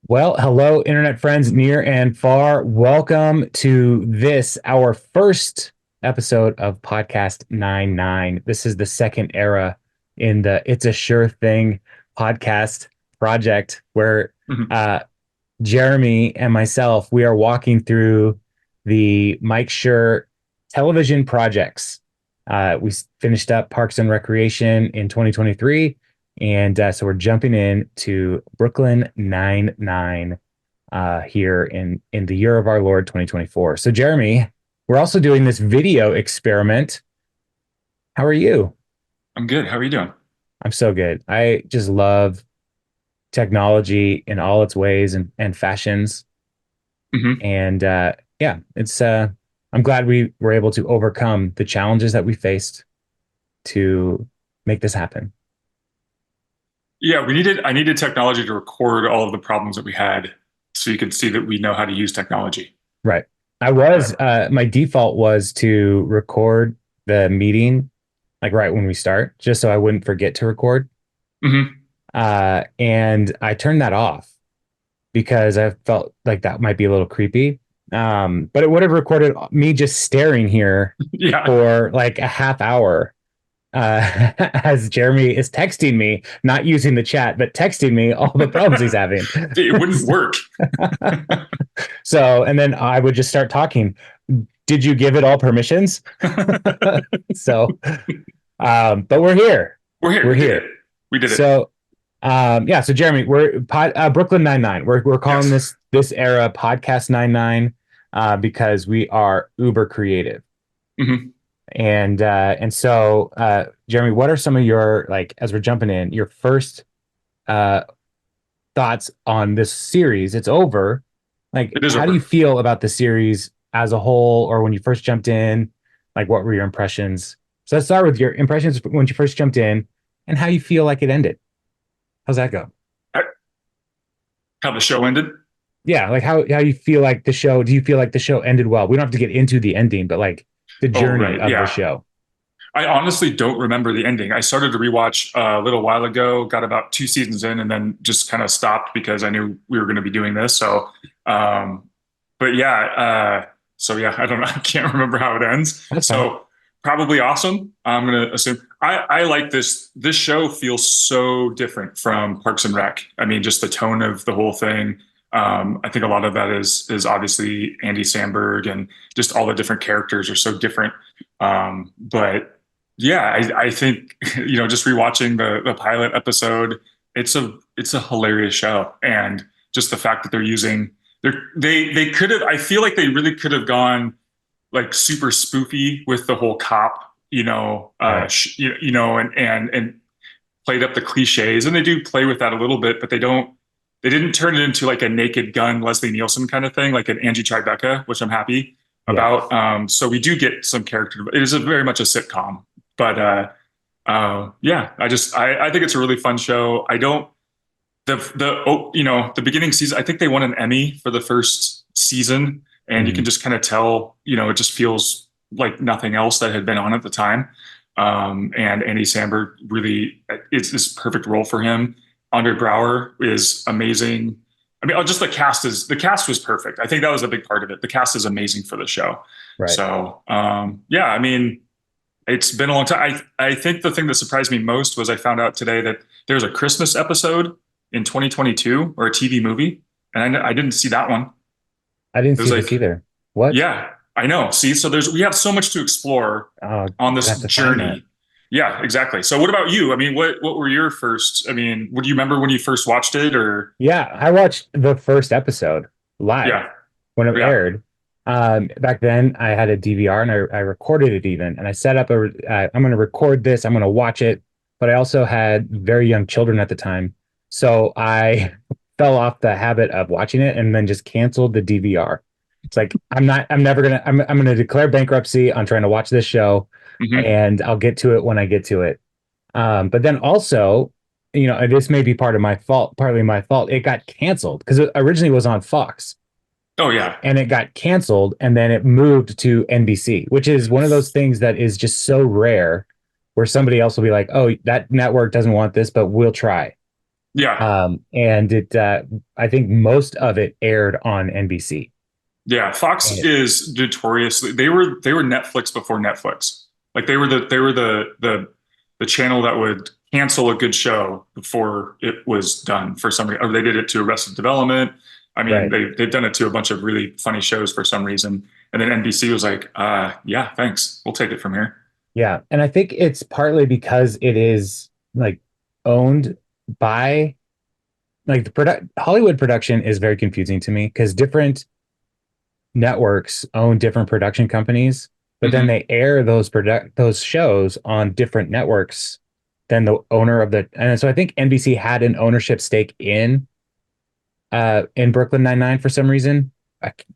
Well, hello, internet friends near and far. Welcome to this, our first episode of Podcast 99. This is the second era in the It's a Sure Thing podcast project where Mhm. uh, Jeremy and myself, we are walking through the Mike Sure television projects. We finished up Parks and Recreation in 2023. And so we're jumping in to Brooklyn Nine-Nine here in the year of our Lord 2024. So, Jeremy, we're also doing this video experiment. How are you? I'm good. How are you doing? I'm so good. I just love technology in all its ways and fashions. Hmm. And yeah, I'm glad we were able to overcome the challenges that we faced to make this happen. Yeah, I needed technology to record all of the problems that we had so you could see that we know how to use technology. Right. Uh, My default was to record the meeting like right when we start, just so I wouldn't forget to record. mhm. And I turned that off because I felt like that might be a little creepy. But it would have recorded me just staring here Yeah, for like a half hour as Jeremy is texting me, not using the chat, but texting me all the problems he's having. it wouldn't work. So, and then I would just start talking. Did you give it all permissions? So, but we're here. We're here. We're We did it. here. We did it. So, yeah. So, Jeremy, Brooklyn Nine-Nine. We're calling Yes. this era Podcast 99 because we are uber creative. Hmm. And so, Jeremy, what are some of your, like, as we're jumping in, your first uh thoughts on this series? It's over. Like, It is how do you over. feel about the series as a whole, or when you first jumped in? Like, what were your impressions? So let's start with your impressions when you first jumped in, and how you feel like it ended. How's that go? Uh, How the show ended. Yeah, like how you feel like the show. Do you feel like the show ended well? We don't have to get into the ending, but like the Oh, journey right. of the Yeah. show. I honestly don't remember the ending. I started to rewatch a little while ago, got about two seasons in, and then just kind of stopped because I knew we were going to be doing this. Um, but yeah, so yeah, I don't know. I can't remember how it ends. That's fine. So probably awesome. I'm going to assume I like this. This show feels so different from Parks and Rec. I mean, just the tone of the whole thing. I think a lot of that is obviously Andy Samberg and just all the different characters are so different. But yeah, I think just rewatching the pilot episode, it's a hilarious show, and just the fact that they could have. I feel like they really could have gone like super spoofy with the whole cop, Right. and played up the cliches, and they do play with that a little bit, but they don't. They didn't turn it into like a Naked Gun Leslie Nielsen kind of thing, like an Angie Tribeca, which I'm happy Yeah. about. So we do get some character. It is very much a sitcom, but yeah, I think it's a really fun show. I don't the beginning season. I think they won an Emmy for the first season, and you can Mhm. just kind of tell. It just feels like nothing else that had been on at the time. And Andy Samberg really, it's this perfect role for him. Andre Brower is amazing. I mean, just the cast was perfect. I think that was a big part of it. The cast is amazing for the show. Right. So yeah, I mean, it's been a long time. I think the thing that surprised me most was I found out today that there's a Christmas episode in 2022 or a TV movie, and I didn't see that one. I didn't It was see this like, either. What? yeah, I know. See, so we have so much to explore Oh, on I this have to find that. journey. Yeah, exactly. So what about you? I mean, what were your first? I mean, would you remember when you first watched it or Yeah, I watched the first episode live yeah, when it yeah. aired. Back then, I had a DVR and I recorded it even, and I set up I'm going to record this. I'm going to watch it, but I also had very young children at the time, so I fell off the habit of watching it and then just canceled the DVR. It's like I'm never gonna. I'm gonna declare bankruptcy on trying to watch this show, Hmm. and I'll get to it when I get to it. But then also, this may be part of my fault, partly my fault. It got canceled because it originally was on Fox Oh yeah. and it got canceled and then it moved to NBC, which is one of those things that is just so rare where somebody else will be like, oh, that network doesn't want this, but we'll try. Yeah. And I think most of it aired on NBC. Yeah, Fox And is notoriously they were Netflix before Netflix. Like they were the channel that would cancel a good show before it was done for some reason. Or they did it to Arrested Development. I mean, right. they've done it to a bunch of really funny shows for some reason. And then NBC was like, yeah, thanks. We'll take it from here. Yeah. And I think it's partly because it is like owned by like the Hollywood production is very confusing to me because different networks own different production companies, but then Hmm. they air those shows on different networks than the owner of the. And so I think NBC had an ownership stake in Brooklyn Nine-Nine for some reason.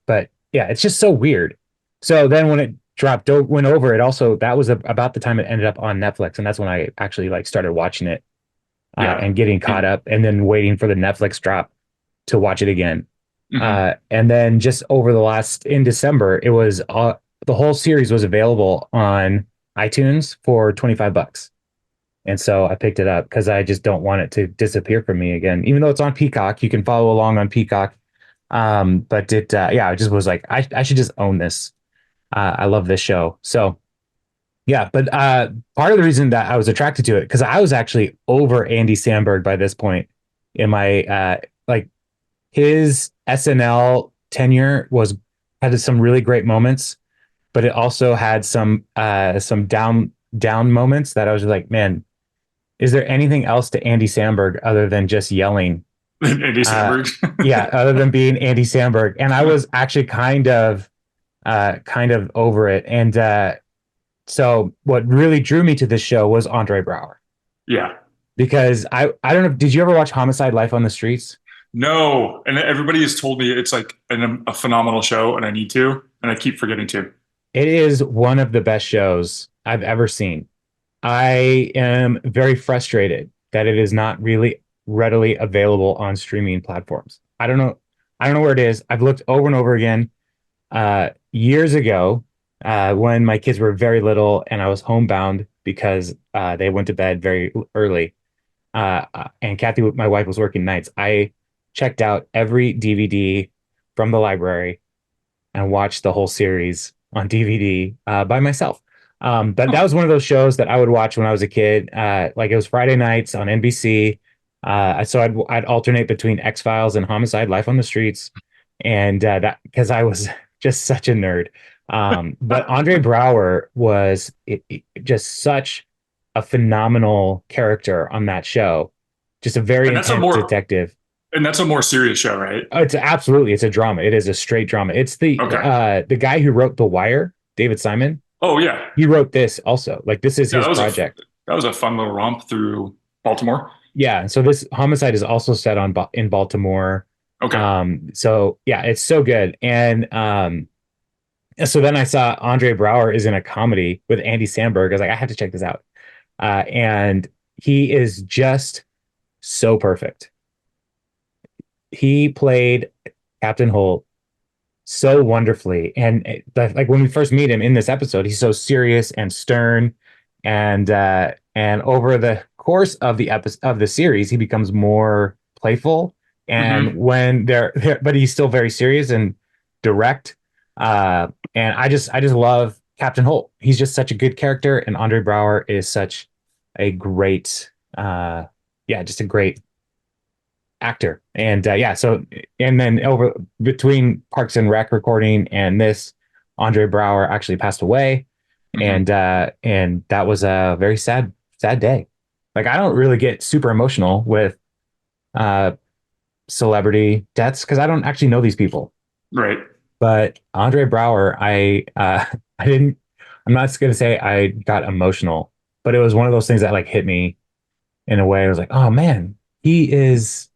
But yeah, it's just so weird. So then when it went over, it also that was about the time it ended up on Netflix, and that's when I actually like started watching it Yeah. and getting caught And up, and then waiting for the Netflix drop to watch it again. mhm. And then just over the last in December, it was the whole series was available on iTunes for $25. And so I picked it up because I just don't want it to disappear from me again. Even though it's on Peacock, you can follow along on Peacock. But yeah, I just was like, I should just own this. I love this show. So yeah, but part of the reason that I was attracted to it because I was actually over Andy Samberg by this point in my like his SNL tenure was had some really great moments, but it also had some down moments that I was like, man, is there anything else to Andy Samberg other than just yelling? Andy Uh, Samberg. yeah, other than being Andy Samberg, and I was actually kind of over it. And so, what really drew me to this show was Andre Brower Yeah. because I don't know. Did you ever watch Homicide: Life on the Streets? No, and everybody has told me it's like a phenomenal show, and I need to, and I keep forgetting to. It is one of the best shows I've ever seen. I am very frustrated that it is not really readily available on streaming platforms. I don't know. I don't know where it is. I've looked over and over again. Years ago, when my kids were very little and I was homebound because they went to bed very early, and Kathy, my wife, was working nights, I checked out every DVD from the library and watched the whole series on DVD by myself. But that Huh. was one of those shows that I would watch when I was a kid. Like it was Friday nights on NBC. So I'd alternate between X Files and Homicide: Life on the Streets, and that because I was just such a nerd. But Andre Brower was just such a phenomenal character on that show. Just a very And that's a intense more detective. and that's a more serious show, right? Oh, it's a drama. It is a straight drama. It's Okay. the guy who wrote The Wire, David Simon. Oh yeah. He wrote this also. Like this is Yeah, his project. that was a fun little romp through Baltimore. Yeah. So this homicide is also set on in Baltimore. Okay. So yeah, it's so good. And so then I saw Andre Brower is in a comedy with Andy Samberg. I was like, I have to check this out. And he is just so perfect. He played Captain Holt so wonderfully. And like when we first meet him in this episode, he's so serious and stern, and over the course of the series, he becomes more playful. And Hmm. when but he's still very serious and direct. And I just love Captain Holt. He's just such a good character, and Andre Brower is such a great, yeah, just a great actor. And yeah, so and then over between Parks and Rec recording and this, Andre Brower actually passed away, Hmm. and that was a very sad day. Like I don't really get super emotional with uh celebrity deaths because I don't actually know these people. Right. But Andre Brower, I didn't. I'm not gonna say I got emotional, but it was one of those things that like hit me in a way. I was like, oh man, he was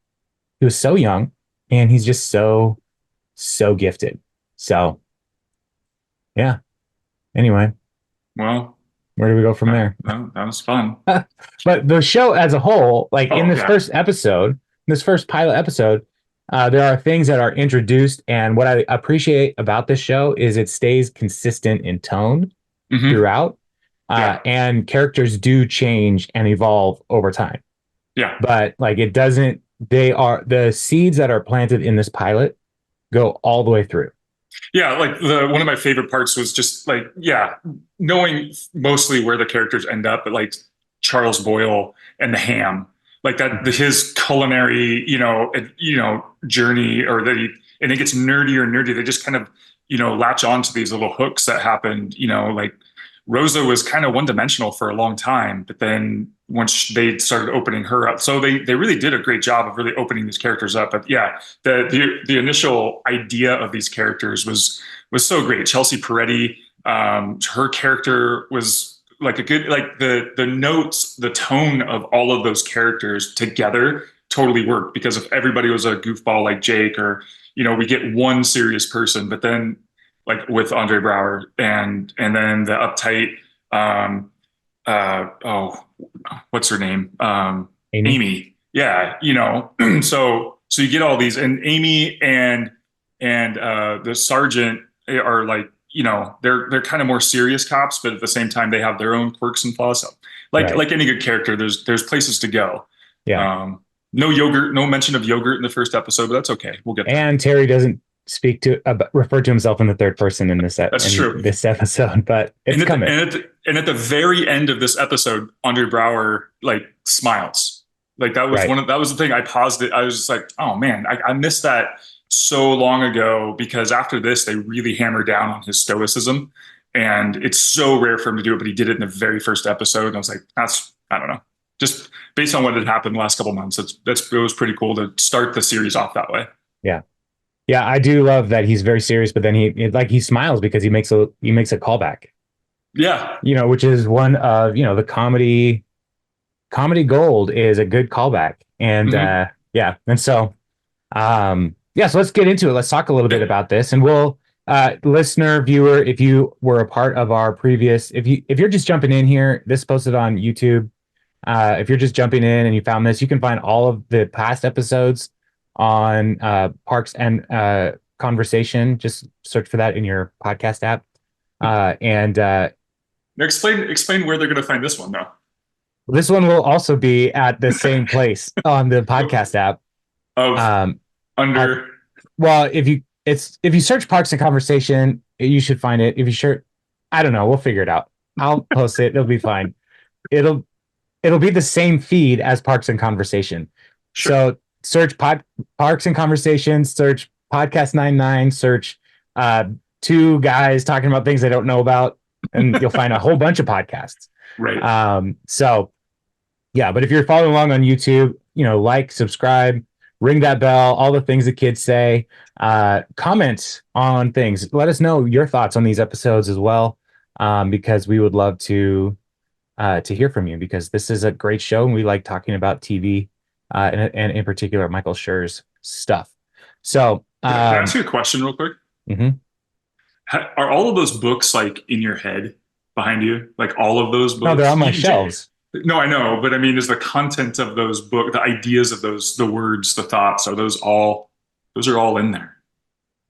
so young and he's just so gifted. So yeah. Anyway, Well, where do we go from there? that was fun. But the show as a whole, like in Oh yeah. this first pilot episode, there are things that are introduced, and what I appreciate about this show is it stays consistent in tone Hmm. throughout, Yeah. and characters do change and evolve over time. Yeah. but like it doesn't. They are the seeds that are planted in this pilot go all the way through. Yeah, like the one of my favorite parts was just like, yeah, knowing mostly where the characters end up, but like Charles Boyle and the ham, like that his culinary, journey, or that he and it gets nerdier and nerdier. They just kind of, latch on to these little hooks that happened, like Rosa was kind of one dimensional for a long time, but then once they started opening her up, so they really did a great job of really opening these characters up. But yeah, the initial idea of these characters was so great. Chelsea Peretti, her character was like a good, like the notes, the tone of all of those characters together totally worked, because if everybody was a goofball like Jake, or we get one serious person, but then like with Andre Brower, and then the uptight, um oh, what's her name, Amy. Amy, yeah, so you get all these, and Amy and the sergeant are like, they're kind of more serious cops, but at the same time they have their own quirks and flaws. So Right. like any good character, there's places to go. Yeah. No yogurt, no mention of yogurt in the first episode, but that's okay, we'll get there. And Terry doesn't refer to himself in the third person in That's true. this episode, but it's coming. And at the very end of this episode, Andre Brower like smiles. Like that was Right. that was the thing. I paused it. I was just like, oh man, I missed that so long ago, because after this, they really hammered down on his stoicism. And it's so rare for him to do it, but he did it in the very first episode. And I was like, I don't know. Just based on what had happened the last couple of months, it was pretty cool to start the series off that way. Yeah. Yeah, I do love that he's very serious, but then he smiles because he makes a callback. Yeah. Which is one of, the comedy gold is a good callback. And Mm-hmm. yeah. And so so let's get into it. Let's talk a little bit about this. And we'll listener, viewer, if you were a part of our previous, if you're just jumping in here, this posted on YouTube. If you're just jumping in and you found this, you can find all of the past episodes on Parks and Conversation. Just search for that in your podcast app. And Now explain where they're going to find this one though. this one will also be at the same place on the podcast app. Of under. Well, if you search Parks and Conversation, you should find it. If you sure, I don't know, we'll figure it out. I'll post it. It'll be fine. It'll be the same feed as Parks and Conversation. Sure. So search Parks and Conversation, search Podcast 99, search two guys talking about things they don't know about, and you'll find a whole bunch of podcasts. Right. So yeah, but if you're following along on YouTube, like, subscribe, ring that bell, all the things the kids say, comment on things. Let us know your thoughts on these episodes as well, because we would love to hear from you, because this is a great show and we like talking about TV, and in particular Michael Schur's stuff. So Can I ask you a question real quick? Mm-hmm. Are all of those books like in your head behind you? Like all of those books? No, they're on my shelves. No, I know, but I mean, is the content of those books, the ideas of those, the words, the thoughts, those are all in there?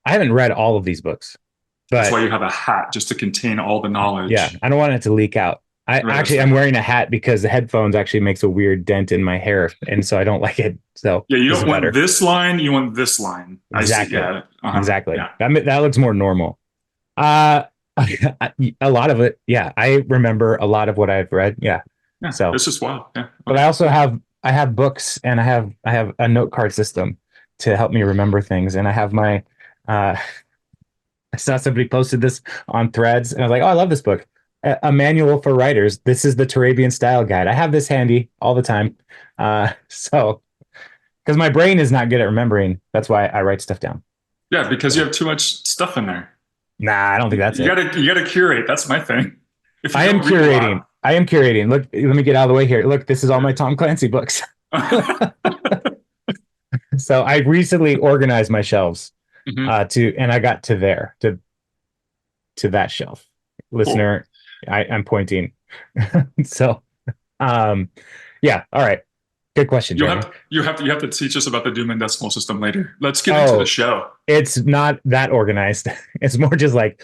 I haven't read all of these books, but that's why you have a hat, just to contain all the knowledge. Yeah, I don't want it to leak out. I'm wearing a hat because the headphones actually makes a weird dent in my hair, and so I don't like it. So yeah, you don't want this line, you want this line. Exactly. Yeah. Exactly. Yeah. That looks more normal. A lot of it. Yeah, I remember a lot of what I've read. Yeah. So it's just wild. Yeah. Okay. But I also have books, and I have a note card system to help me remember things, and I have my. I saw somebody posted this on Threads, and I was like, "Oh, I love this book, a manual for writers. This is the Turabian style guide." I have this handy all the time, so because my brain is not good at remembering, that's why I write stuff down. Yeah, because you have too much stuff in there. Nah, I don't think that's you it. You gotta curate. That's my thing. I am curating. Look, let me get out of the way here. Look, this is all my Tom Clancy books. So I recently organized my shelves. Mm-hmm. And I got to that shelf. Listener, cool. I'm pointing. So, yeah. All right. Good question, Jeremy. You have to teach us about the Doom and Decimal System later. Let's get into the show. It's not that organized. It's more just like,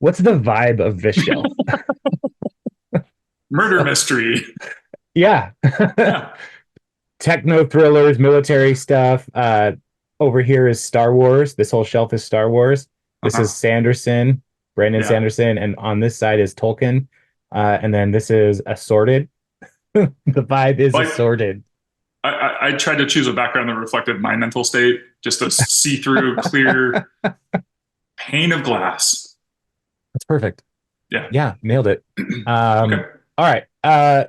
what's the vibe of this show? Murder mystery. Yeah. Yeah. techno thrillers, military stuff. Over here is Star Wars. This whole shelf is Star Wars. This is Uh-huh. Sanderson, Brandon Yeah. Sanderson, and on this side is Tolkien. And then this is assorted. The vibe is Like assorted. I tried to choose a background that reflected my mental state, just a see-through, clear pane of glass. That's perfect. Yeah. Yeah, nailed it. Okay. All right. All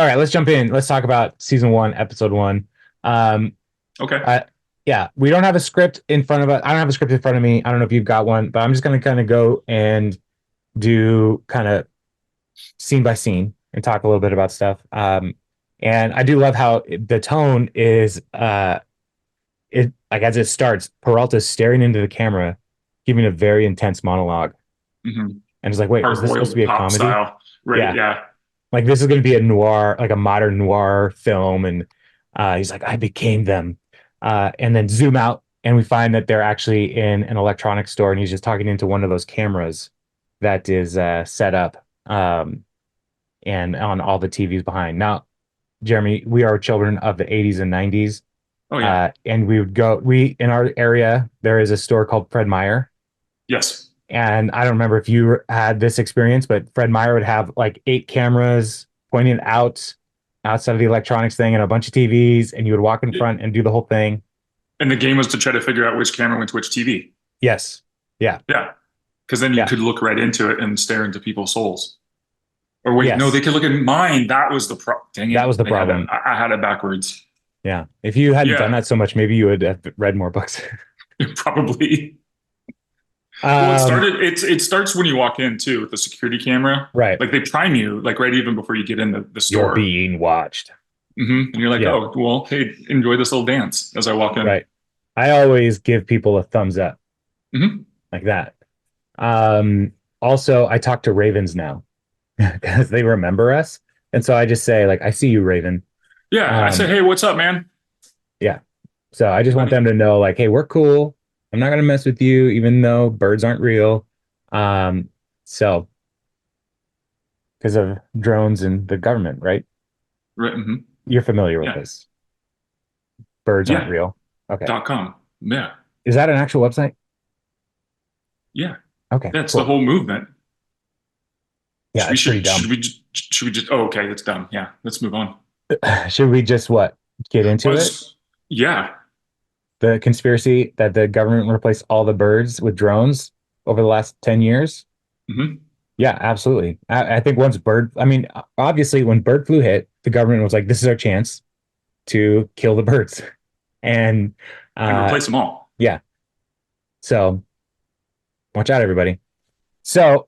right, let's jump in. Let's talk about season one, episode one. Um, Okay. uh, yeah, we don't have a script in front of us. I don't have a script in front of me. I don't know if you've got one, but I'm just gonna kind of go and do kind of scene by scene and talk a little bit about stuff. And I do love how the tone is it like as it starts, Peralta's staring into the camera, giving a very intense monologue. Mm-hmm. And it's like, wait, was this supposed to be Hard-boiled a pop comedy? style. Right. Yeah. Yeah. Like this is gonna be a noir, like a modern noir film. And he's like, I became them. And then zoom out and we find that they're actually in an electronics store and he's just talking into one of those cameras that is set up and on all the TVs behind. Now, Jeremy, we are children of the 80s and 90s. Oh yeah. And we would go, we in our area, there is a store called Fred Meyer. Yes. And I don't remember if you had this experience, but Fred Meyer would have like 8 cameras pointing out outside of the electronics thing and a bunch of TVs, and you would walk in front and do the whole thing. And the game was to try to figure out which camera went to which TV. Yes. Yeah. Yeah. Because then you Yeah. could look right into it and stare into people's souls. Or wait, no, Yes. they could look at mine. That was the problem. Dang That it. was the problem. I had it backwards. Yeah. If you hadn't done Yeah. that so much, maybe you would have read more books. Probably. Well, um, it starts when you walk in too with the security camera. right. Like they prime you, like right even before you get in the You're store. being watched. And you're like, Yeah. oh, well, hey, enjoy this little dance as I walk in. Right. I always give people a thumbs up hmm like that. Also, I talk to ravens now because they remember us. And so I just say, like, I see you, Raven. Yeah. I say, Um, hey, what's up, man? yeah. So I just want Buddy. them to know, like, hey, we're cool. I'm not gonna mess with you, even though birds aren't real. So because of drones and the government, right? Right, You're familiar with yeah. this. Birds aren't Yeah. real. Okay. .com. Yeah. Is that an actual website? Yeah. Okay, That's the cool. whole movement. Yeah, it's pretty dumb. Should we just, oh, okay, it's done. Yeah. Let's move on. Should we just what? Get into it? Was, yeah. The conspiracy that the government replaced all the birds with drones over the last 10 years? hmm Yeah, absolutely. I think once I mean, obviously, when bird flu hit, the government was like, this is our chance to kill the birds. And And uh, replace them all. yeah, so watch out, everybody. So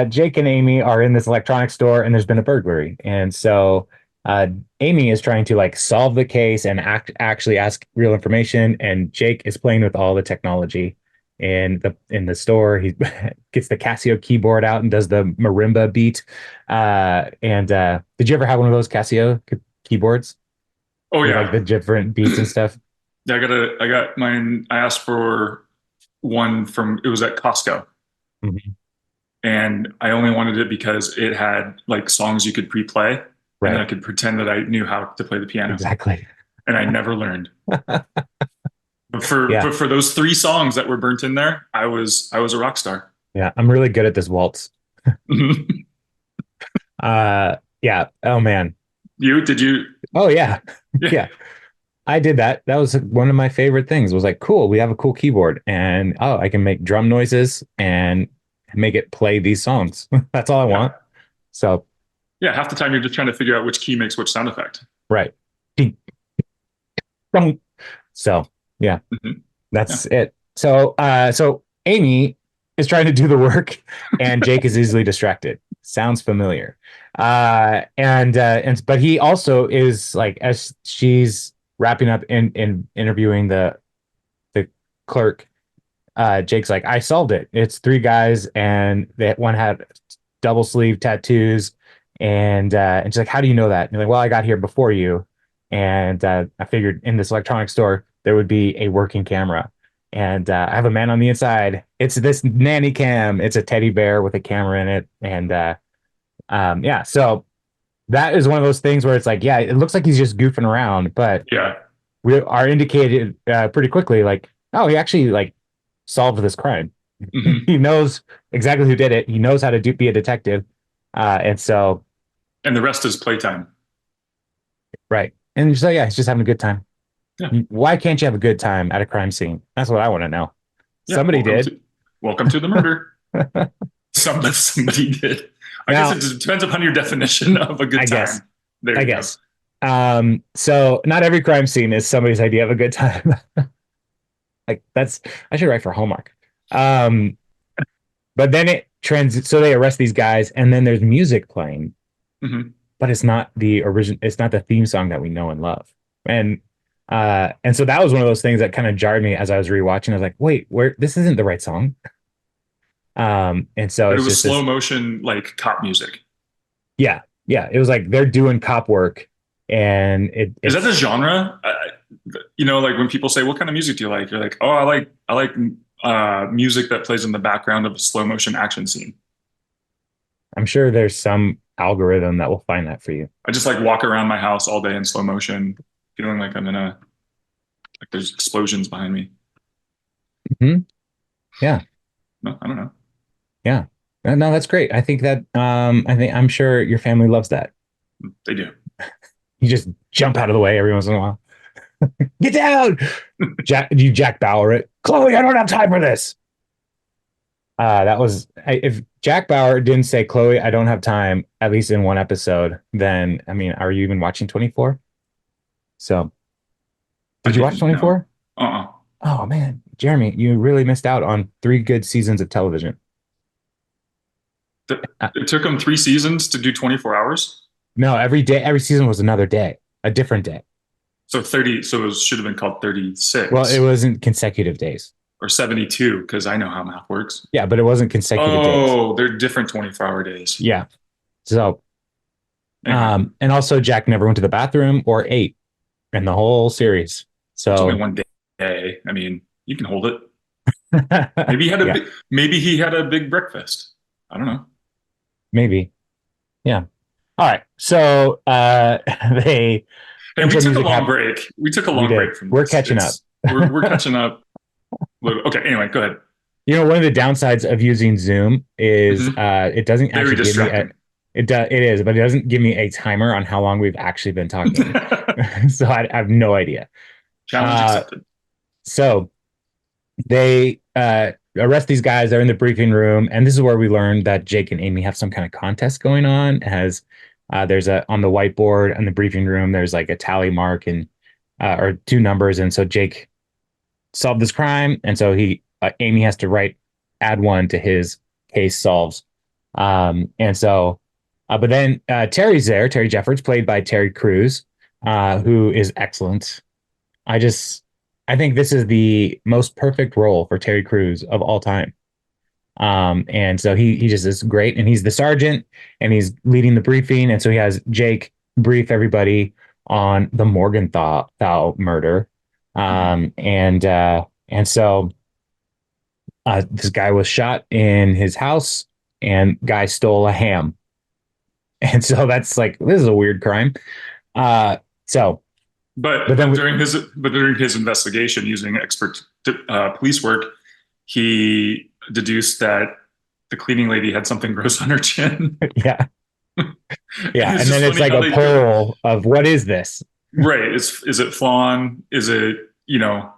Jake and Amy are in this electronics store, and there's been a burglary, and so uh, Amy is trying to like solve the case and actually ask real information, and Jake is playing with all the technology in the store. He gets the Casio keyboard out and does the marimba beat. And did you ever have one of those Casio keyboards Oh, with like yeah. the different beats and stuff? Yeah, I got mine. I asked for one from, it was at Costco. Mhm. And I only wanted it because it had like songs you could pre-play. And then I Right, could pretend that I knew how to play the piano. exactly. And I never learned. Yeah, But for those 3 songs that were burnt in there, I was a rock star. yeah. I'm really good at this waltz. Yeah. Oh man. You did you? Oh yeah. Yeah. Yeah. I did that. That was one of my favorite things. Was like, cool, we have a cool keyboard and oh, I can make drum noises and make it play these songs. That's all I Yeah. want. So, Yeah. Half the time you're just trying to figure out which key makes which sound effect. right. So, yeah, Mhm. Yeah. that's it. So Amy is trying to do the work and Jake is easily distracted. Sounds familiar. And but he also is like as she's wrapping up in interviewing the clerk, Jake's like, I solved it. It's 3 guys and that one had double sleeve tattoos. And she's like, how do you know that? And you're like, well, I got here before you. And I figured in this electronics store there would be a working camera. And I have a man on the inside. It's this nanny cam. It's a teddy bear with a camera in it. And yeah, so that is one of those things where it's like, yeah, it looks like he's just goofing around, but Yeah. we are indicated pretty quickly, like, oh, he actually like solved this crime. Hmm. He knows exactly who did it. He knows how to be a detective, and so And the rest is playtime. right, and so yeah, he's just having a good time. Yeah. Why can't you have a good time at a crime scene? That's what I want to know. Yeah. Somebody did. Welcome to the murder. Somebody did. I guess Now, it depends upon your definition of a I good guess, time. There I you go. guess. So not every crime scene is somebody's idea of a good time. Like that's I should write for Hallmark. Um, but then so they arrest these guys, and then there's music playing, Hmm. but it's not the original. It's not the theme song that we know and love. And so that was one of those things that kind of jarred me as I was rewatching. I was like, wait, where this isn't the right song. And so But it it's was just slow this, motion, like cop music. yeah, yeah. It was like they're doing cop work, and Is that the it's genre? Like when people say, "What kind of music do you like?" You're like, "Oh, I like music that plays in the background of a slow motion action scene." I'm sure there's some algorithm that will find that for you. I just like walk around my house all day in slow motion, feeling like like there's explosions behind me. Hmm. Yeah, No, I don't know. yeah. No, that's great. I think that I'm sure your family loves that. They do. You just jump out of the way every once in a while. Get down. Jack Bauer it. Chloe, I don't have time for this. That was if Jack Bauer didn't say Chloe, I don't have time, at least in one episode, then I mean, are you even watching 24? So I did you watch didn't know. 24? Uh-uh. Oh man, Jeremy, you really missed out on three good seasons of television. Uh, It took them 3 seasons to do 24 hours. no, every day, every season was another day, a different day. So 30, so it should have been called Well, it 36 wasn't consecutive days. or 72 because I know how math works. Yeah, but it wasn't consecutive days. Oh, they're different 24-hour days. Yeah. So, Anyway, and also Jack never went to the bathroom or ate in the whole series. it's only So, one day. I mean, you can hold it. yeah, Maybe he had a big breakfast. I don't know. maybe. Yeah. All right. So, they Hey, we intro took a music long happened. break. We took a We long did. break from We're this. catching up. We're catching up. Okay, anyway, go ahead. One of the downsides of using Zoom is Hmm. it doesn't Very actually give me distracting. it is, but it doesn't give me a timer on how long we've actually been talking. So I have no idea. Challenge Uh, accepted. so they arrest these guys. They're in the briefing room, and this is where we learn that Jake and Amy have some kind of contest going on. As there's a on the whiteboard in the briefing room, there's like a tally mark and or two numbers, and so Jake solved this crime, and so Amy has to add one to his case solves. And so, but then Terry's there. Terry Jeffords, played by Terry Crews, who is excellent. I just I think this is the most perfect role for Terry Crews of all time. And so he just is great, and he's the sergeant, and he's leading the briefing, and so he has Jake brief everybody on the Morgenthau murder. Mhm. And so this guy was shot in his house, and guy stole a ham, and so that's like this is a weird crime. Uh, so but But then but we, during his investigation using expert police work, he deduced that the cleaning lady had something gross on her chin. yeah, And yeah, it's and just then it's funny like how a they go, poll of what is this? right. Is it flan? Is it, Some kind of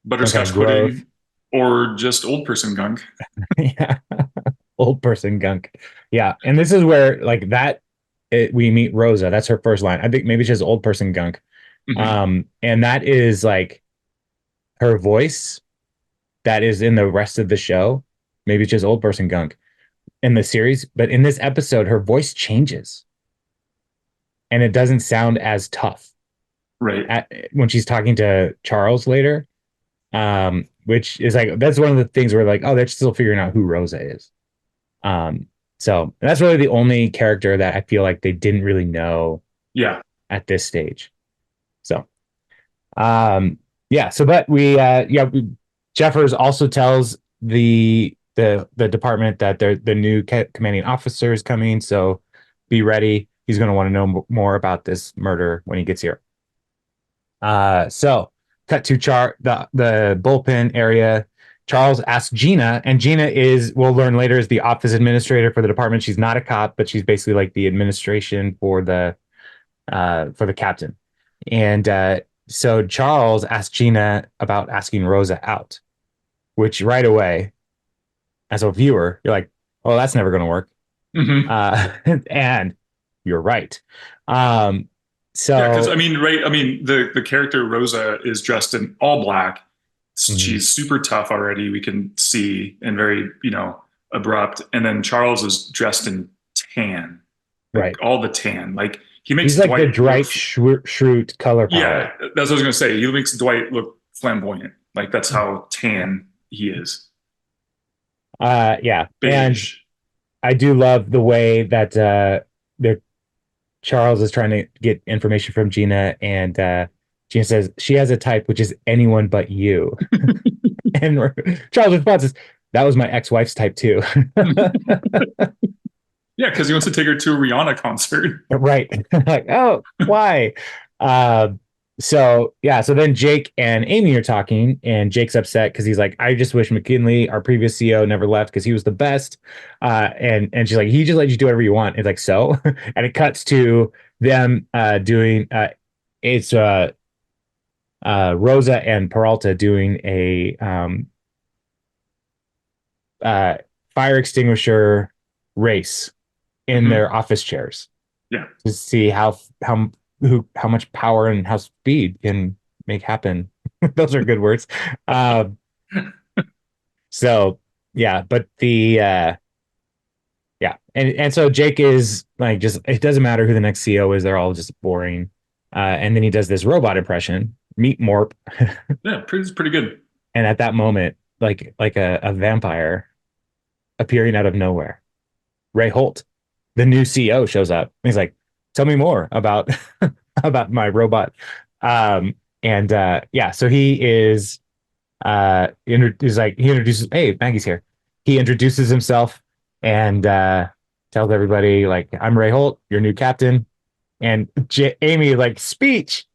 butterscotch growth. pudding or just old person gunk? Yeah, old person gunk. Yeah, and this is where like we meet Rosa. That's her first line. I think maybe she's old person gunk. Hmm. And that is like her voice that is in the rest of the show. Maybe it's just old person gunk in the series, but in this episode, her voice changes and it doesn't sound as tough Right. when she's talking to Charles later. Which is like that's one of the things where like, oh, they're still figuring out who Rosa is. Um, so that's really the only character that I feel like they didn't really know Yeah. at this stage. So yeah, so but Jeffers also tells the department that the new commanding officer is coming, so be ready. he's going to want to know more about this murder when he gets here. So cut to the bullpen area. Charles asks Gina, and Gina is, we'll learn later, is the office administrator for the department. She's not a cop, but she's basically like the administration for the captain. And so Charles asked Gina about asking Rosa out, which right away, as a viewer, you're like, oh, that's never going to work. Mm-hmm. And you're right. Um, Yeah, because so, I mean, right? I mean, the character Rosa is dressed in all black. mhm, She's super tough already. We can see, and very, abrupt. And then Charles is dressed in tan, like right. all the tan. Like he He's makes like the Dwight look. Dwight Schrute color Yeah, palette. that's what I was gonna say. He makes Dwight look flamboyant. Like that's how tan he is. Yeah. And Beige. I do love the way that they're Charles is trying to get information from Gina, and Gina says she has a type which is anyone but you. And Charles' response is, "That was my ex-wife's type too." Yeah, because he wants to take her to a Rihanna concert. Right? Like, oh, why? Uh, so yeah, so then Jake and Amy are talking, and Jake's upset because he's like, "I just wish McKinley, our previous CEO, never left because he was the best." And she's like, "He just let you do whatever you want." It's like, so, and it cuts to them doing it's Rosa and Peralta doing a uh, fire extinguisher race in Hmm. their office chairs Yeah. to see how much power and how speed can make happen. Those are good words. Um, so yeah, but the yeah, and so Jake is like, just it doesn't matter who the next CEO is; they're all just boring. And then he does this robot impression, Meet Morp, Yeah, pretty good. and at that moment, like a vampire appearing out of nowhere, Ray Holt, the new CEO, shows up. He's like, "Tell me more about about my robot." And yeah, so he is he's like, he introduces, "Hey, Maggie's here." He introduces himself and tells everybody like, "I'm Ray Holt, your new captain." And Amy like, "Speech."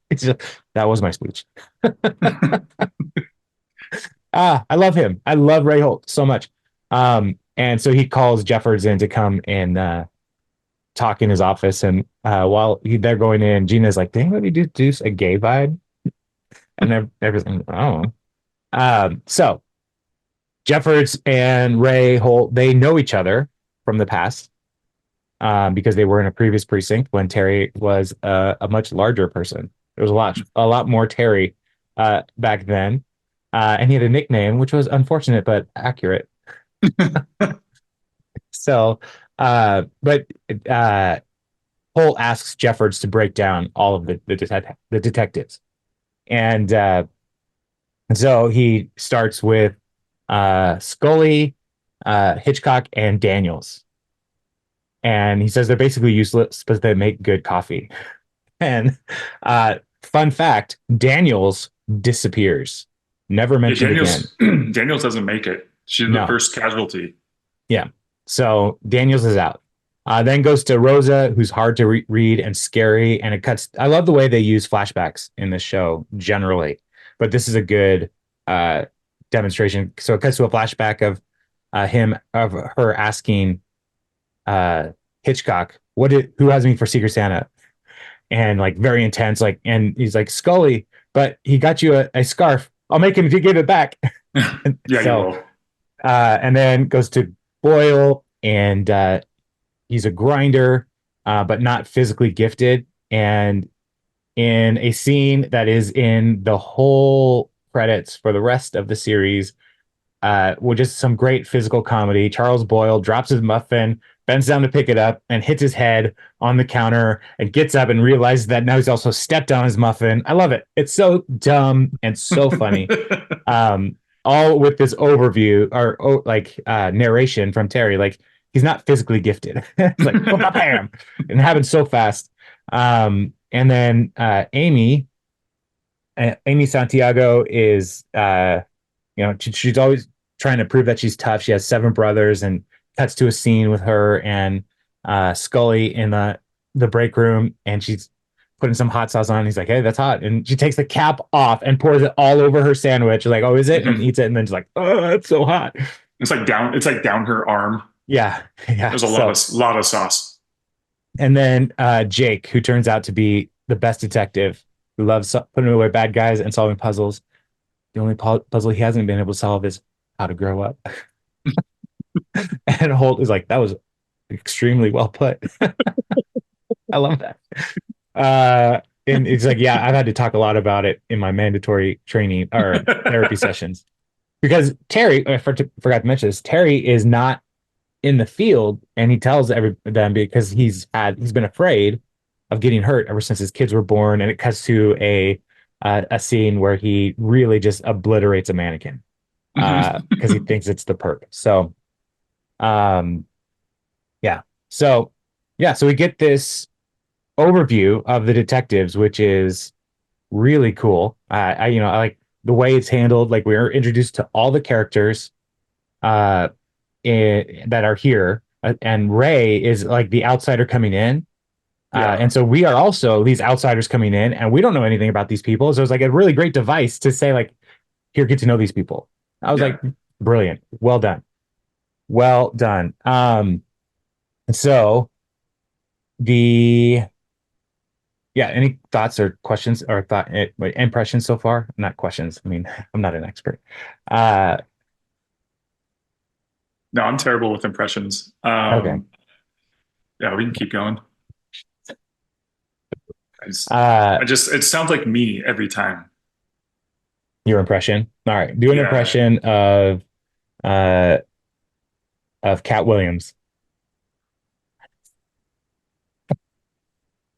It's just, that was my speech. I love him. I love Ray Holt so much. And so he calls Jeffords in to come and talk in his office. And while they're going in, Gina's like, "Did anybody do a gay vibe?" And everything. Oh, so Jeffords and Ray Holt, they know each other from the past, because they were in a previous precinct when Terry was a much larger person. There was a lot more Terry back then, and he had a nickname which was unfortunate but accurate. So, but uh, Holt asks Jeffords to break down all of the detectives, and so he starts with Scully, Hitchcock, and Daniels. And he says they're basically useless, but they make good coffee. And fun fact, Daniels disappears, never Yeah, mentioned again. Daniels doesn't make it. She's the No. first casualty. Yeah. So Daniels is out. Then goes to Rosa, who's hard to read and scary. And it cuts. I love the way they use flashbacks in this show generally, but this is a good uh, demonstration. So it cuts to a flashback of her asking Hitchcock, who has me for Secret Santa? And like very intense, like, and he's like, Scully, but he got you a scarf. I'll make him to give it back. Yeah, you So, will. and then goes to Boyle, and he's a grinder, but not physically gifted. And in a scene that is in the whole credits for the rest of the series, with just some great physical comedy. Charles Boyle drops his muffin, bends down to pick it up, and hits his head on the counter and gets up and realizes that now he's also stepped on his muffin. I love it. It's so dumb and so funny. Um, all with this overview or like narration from Terry. Like, he's not physically gifted. It's like, bam, and it happens so fast. And then Amy Santiago is she's always trying to prove that she's tough. She has seven brothers, and cuts to a scene with her and Scully in the break room, and she's putting some hot sauce on. He's like, "Hey, that's hot," and she takes the cap off and pours it all over her sandwich. Like, "Oh, is it?" And Mhm. eats it, and then she's like, "Oh, that's so hot." It's like down her arm. Yeah, yeah. There's a lot So, of lot of sauce. and then Jake, who turns out to be the best detective, who loves putting away bad guys and solving puzzles. The only puzzle he hasn't been able to solve is how to grow up. And Holt is like, "That was extremely well put." I love that. And it's like, yeah, I've had to talk a lot about it in my mandatory training or therapy sessions because Terry, forgot to mention this, Terry is not in the field, and he tells them because he's been afraid of getting hurt ever since his kids were born, and it cuts to a scene where he really just obliterates a mannequin because he thinks it's the perp. So um yeah, so so we get this overview of the detectives, which is really cool. I like the way it's handled. Like we're introduced to all the characters uh that are here, and Ray is like the outsider coming in. Yeah, And so we are also these outsiders coming in, and we don't know anything about these people. So it's like a really great device to say, like, here, get to know these people. I was yeah. like, brilliant, well done, well done. So the yeah, any thoughts or questions or impressions so far? Not questions. I mean, I'm not an expert. Uh, No, I'm terrible with impressions. okay. Yeah, we can keep going. I just, Uh, it sounds like me every time. your impression. All right. Do an Yeah, impression uh of Cat Williams.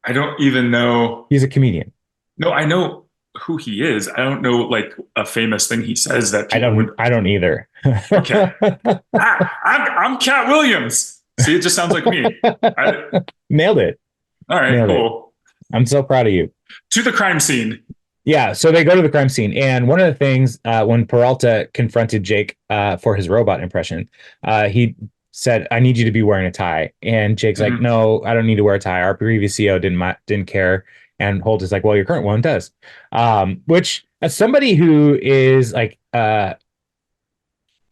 I don't even know. He's a comedian. No, I know who he is. I don't know like a famous thing he says that people would. I don't either. Okay, I'm Cat Williams. See, it just sounds like me. Nailed it. All right, Nailed it. cool. I'm so proud of you. To the crime scene. Yeah, so they go to the crime scene, and one of the things when Peralta confronted Jake for his robot impression, he said, "I need you to be wearing a tie." And Jake's like, Mhm. "No, I don't need to wear a tie. Our previous CEO didn't care." And Holt is like, "Well, your current one does." Which, as somebody who is like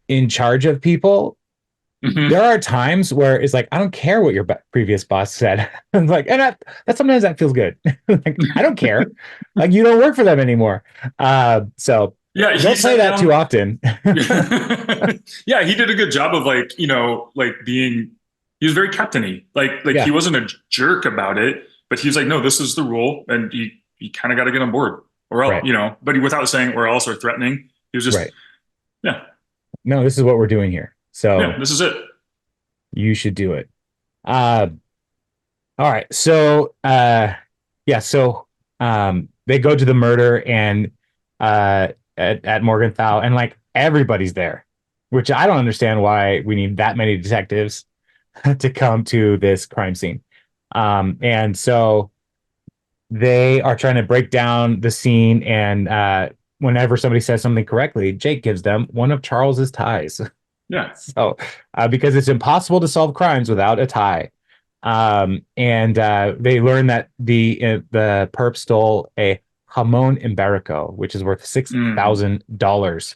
in charge of people, there Mhm. are times where it's like, I don't care what your previous boss said. Like, and that sometimes that feels good. Like, I don't care. Like, you don't work for them anymore. So Yeah, he don't play sat that too down. often. Yeah, he did a good job of like, like being he was very captainy. Like he Yeah, wasn't a jerk about it, but he was like, no, this is the rule, and you kind of got to get on board. Or else, right, but he without saying or else or threatening. He was just, right. yeah, No, this is what we're doing here. yeah, So this is it. you should do it. Uh, all right. So yeah, so they go to the murder and at Morgenthau, and like everybody's there, which I don't understand why we need that many detectives to come to this crime scene. And so they are trying to break down the scene, and whenever somebody says something correctly, Jake gives them one of Charles's ties. Yeah. So because it's impossible to solve crimes without a tie. And they learn that the perp stole a jamon iberico, which is worth six Mm. thousand dollars.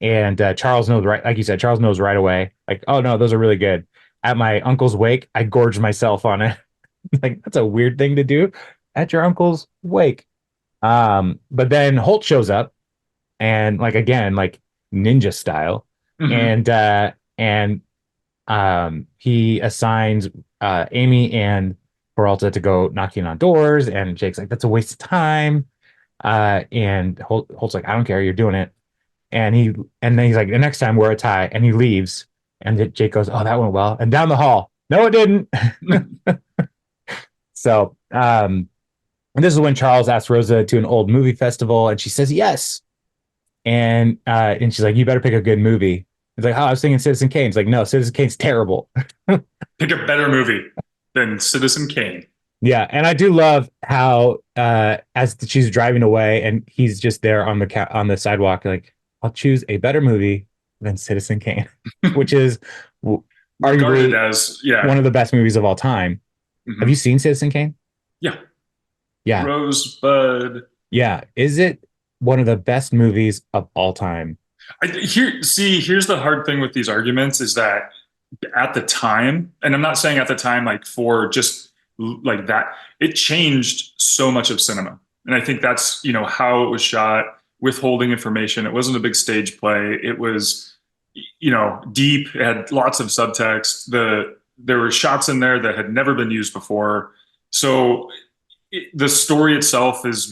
And Charles knows, right, like you said, Charles knows right away. Like, oh no, those are really good. At my uncle's wake, I gorged myself on it. Like, that's a weird thing to do at your uncle's wake. But then Holt shows up, and like again, like ninja style, Hmm. and he assigns Amy and Peralta to go knocking on doors, and Jake's like, "That's a waste of time." And Holt's like, "I don't care, you're doing it." And then he's like, "The next time wear a tie," and he leaves. And Jake goes, "Oh, that went well." And down the hall, no, it didn't. So, and this is when Charles asks Rosa to an old movie festival, and she says yes. And she's like, "You better pick a good movie." It's like, "Oh, I was thinking Citizen Kane." It's like, "No, Citizen Kane's terrible." Pick a better movie than Citizen Kane. Yeah, and I do love how as she's driving away and he's just there on the sidewalk, like, "I'll choose a better movie than Citizen Kane," which is regarded Arguably as, yeah. one of the best movies of all time. Have you Hmm. seen Citizen Kane? Yeah. Yeah. Rosebud. Yeah. Is it one of the best movies of all time? Here's the hard thing with these arguments is that at the time, and I'm not saying at the time like for just like that, it changed so much of cinema. And I think that's, how it was shot, withholding information. It wasn't a big stage play. It was, deep. It had lots of subtext. There were shots in there that had never been used before. So the story itself is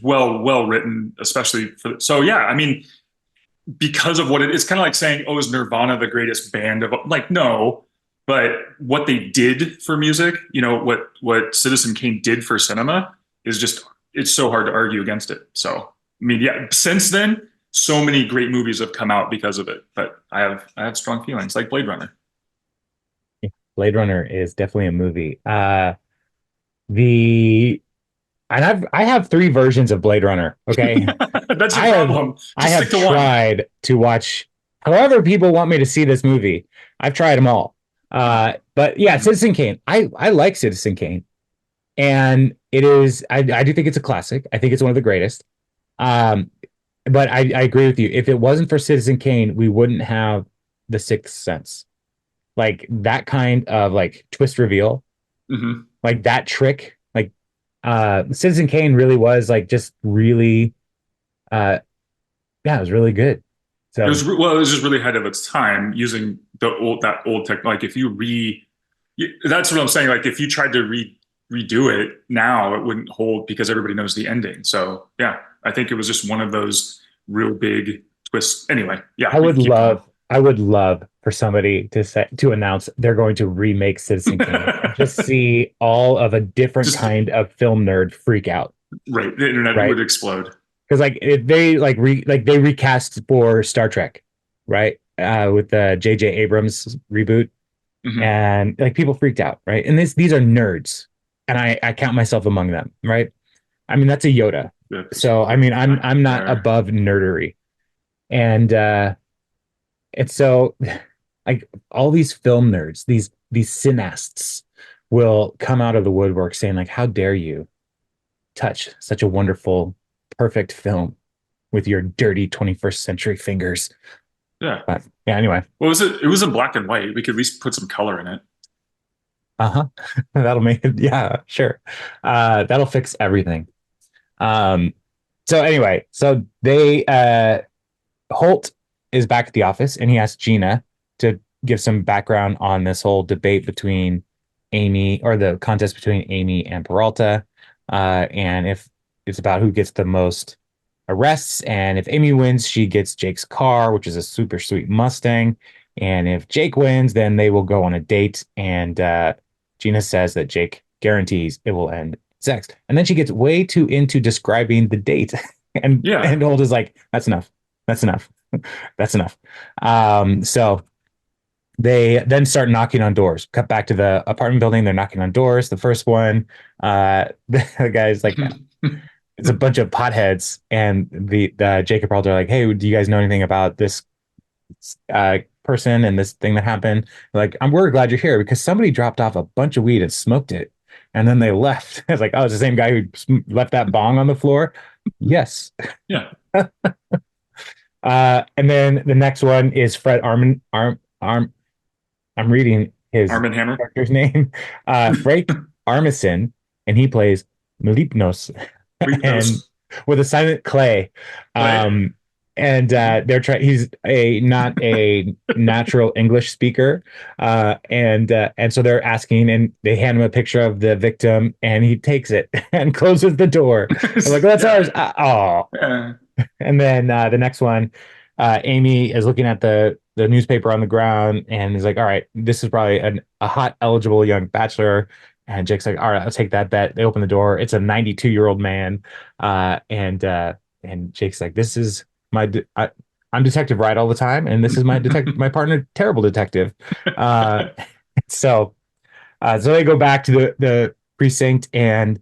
well written, especially so yeah, I mean, because of what it's kind of like saying, oh, is Nirvana the greatest band of, like, no, but what they did for music, what Citizen Kane did for cinema is just, it's so hard to argue against it. So, I mean, yeah, since then, so many great movies have come out because of it, but I have strong feelings like Blade Runner. Blade Runner is definitely a movie. The and I have three versions of Blade Runner. Okay, That's your I have problem. I Just have stick to one. tried to watch however people want me to see this movie. I've tried them all. But yeah, Citizen Kane. I like Citizen Kane, and it is I do think it's a classic. I think it's one of the greatest. Um, but I agree with you. If it wasn't for Citizen Kane, we wouldn't have The Sixth Sense. Like that kind of like twist reveal, Hmm. like that trick, like Citizen Kane really was like just really uh yeah, it was really good. So It was just really ahead of its time using that old tech. Like if that's what I'm saying. Like if you tried to redo it now, it wouldn't hold because everybody knows the ending. So yeah, I think it was just one of those real big twists. Anyway, yeah, we can keep going. I would love for somebody to announce they're going to remake Citizen Kane and just see all of a different Just kind of film nerd freak out, right, the internet right? would explode. Because like they they recast for Star Trek, right? With the J.J. Abrams reboot, Hmm. and like people freaked out, right? And these are nerds, and I count myself among them, right? I mean that's a Yoda, so I mean I'm not There. above nerdery, and it's so like all these film nerds, these cineasts will come out of the woodwork saying like, "How dare you touch such a wonderful, perfect film with your dirty 21st century fingers?" Yeah. But yeah, anyway, What was it? It was in black and white. We could at least put some color in it. uh-huh. That'll make it, yeah, sure. That'll fix everything. Um, so anyway, so they Holt is back at the office and he asks Gina to give some background on this whole debate between Amy or the contest between Amy and Peralta. And if it's about who gets the most arrests. And if Amy wins, she gets Jake's car, which is a super sweet Mustang. And if Jake wins, then they will go on a date. And Gina says that Jake guarantees it will end sex. And then she gets way too into describing the date. Yeah. And Holt is like, that's enough. That's enough. That's enough. So they then start knocking on doors. Cut back to the apartment building. They're knocking on doors. The first one, the guy's like, it's a bunch of potheads, and the Jacob Peralta are like, "Hey, do you guys know anything about this person and this thing that happened?" Like, we're glad you're here because somebody dropped off a bunch of weed and smoked it, and then they left. It's like, oh, it's the same guy who left that bong on the floor. Yes. Yeah. And then the next one is Fred I'm reading his Arm and Hammer. character's name, Frank Armisen, and he plays Melipnos, and Leapnos. with a silent clay. Clay. Um, and they're trying. He's a not a natural English speaker, and so they're asking, and they hand him a picture of the victim, and he takes it and closes the door. I'm like, that's Yeah. ours. Oh, Yeah. and then the next one, Amy is looking at the newspaper on the ground and is like, "All right, this is probably a hot, eligible young bachelor." And Jake's like, "All right, I'll take that bet." They open the door. It's a 92-year-old man, and Jake's like, "This is I'm Detective Right all the time, and this is my partner, Terrible Detective." Uh, so so they go back to the precinct and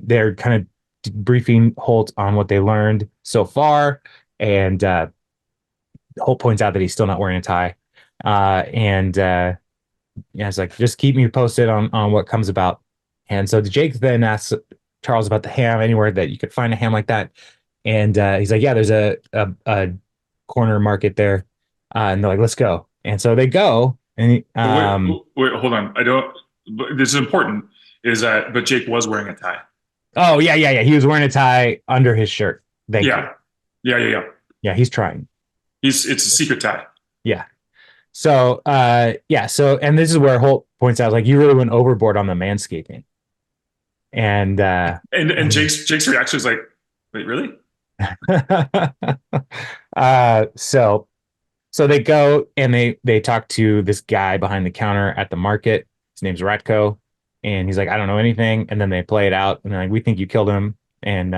they're kind of briefing Holt on what they learned so far. And Holt points out that he's still not wearing a tie. And yeah, it's like, just keep me posted on what comes about. And so Jake then asks Charles about the ham, anywhere that you could find a ham like that. And he's like, yeah, there's a corner market there. And they're like, let's go. And so they go. And But wait, hold on. I don't. This is important. Is that? But Jake was wearing a tie. oh, yeah, yeah, yeah. He was wearing a tie under his shirt. Thank you. Yeah, yeah. Yeah, he's trying. It's a secret tie. Yeah. So yeah, so and this is where Holt points out, like, you really went overboard on the manscaping. And And Jake's reaction is like, wait, really? so they go and they talk to this guy behind the counter at the market. His name's Ratko, and he's like, I don't know anything. And then they play it out, and they're like, we think you killed him. And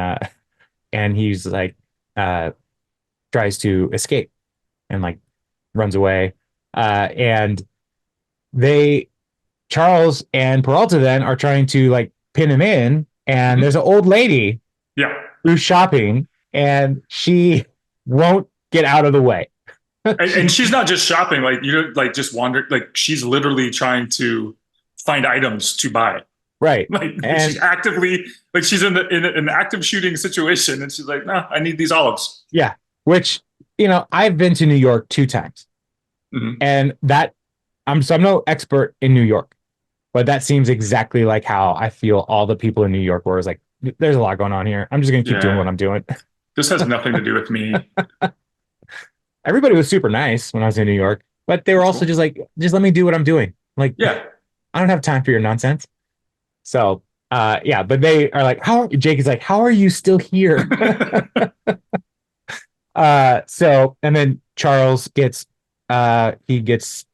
he's like, tries to escape and like runs away. And they Charles and Peralta then are trying to like pin him in, and there's an old lady Yeah. who's shopping, and she won't get out of the way. And she's not just shopping, like, you know, like just wandering, like she's literally trying to find items to buy. Right. Like And she's actively, like she's in an active shooting situation, and she's like, nah, I need these olives. yeah, which, I've been to New York 2 times, and that I'm no expert in New York, but that seems exactly like how I feel all the people in New York were. It's like, there's a lot going on here. I'm just gonna keep doing what I'm doing. This has nothing to do with me. Everybody was super nice when I was in New York, but they were also just like, just let me do what I'm doing. Like, Yeah. I don't have time for your nonsense. So, yeah, but they are like, Jake is like, how are you still here? So, and then Charles gets gelatoed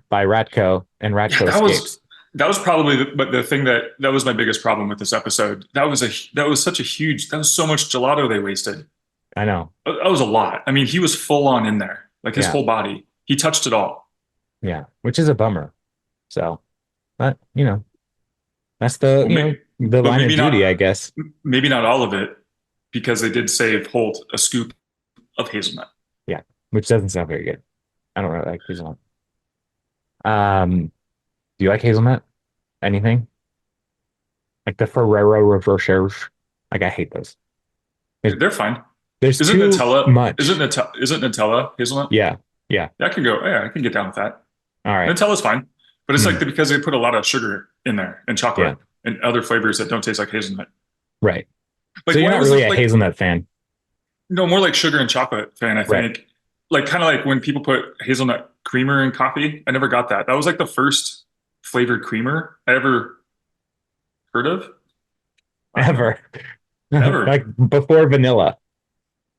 by Ratko, and Ratko escapes. That was probably the thing that was my biggest problem with this episode. That was so much gelato they wasted. I know. That was a lot. I mean, he was full on in there, like his Yeah. whole body. He touched it all. Yeah, which is a bummer. So, but that's the Well, the but line of maybe duty, not. I guess. Maybe not all of it, because they did save Holt a scoop of hazelnut. Yeah, which doesn't sound very good. I don't really like hazelnut. Do you like hazelnut? Anything like the Ferrero Rochers? Like, I hate those. They're fine. There's Isn't too Nutella? much. Isn't Nutella hazelnut? Yeah, yeah. Yeah, I can go. Yeah, I can get down with that. All right. Nutella's fine, but it's Hmm. like because they put a lot of sugar in there and chocolate Yeah. and other flavors that don't taste like hazelnut. Right. Like, So you're why not was really it a like hazelnut fan, no more like sugar and chocolate fan? I right? think like kind of like when people put hazelnut creamer in coffee. I never got that. That was like the first flavored creamer I ever heard of. Ever. Ever. Like before vanilla.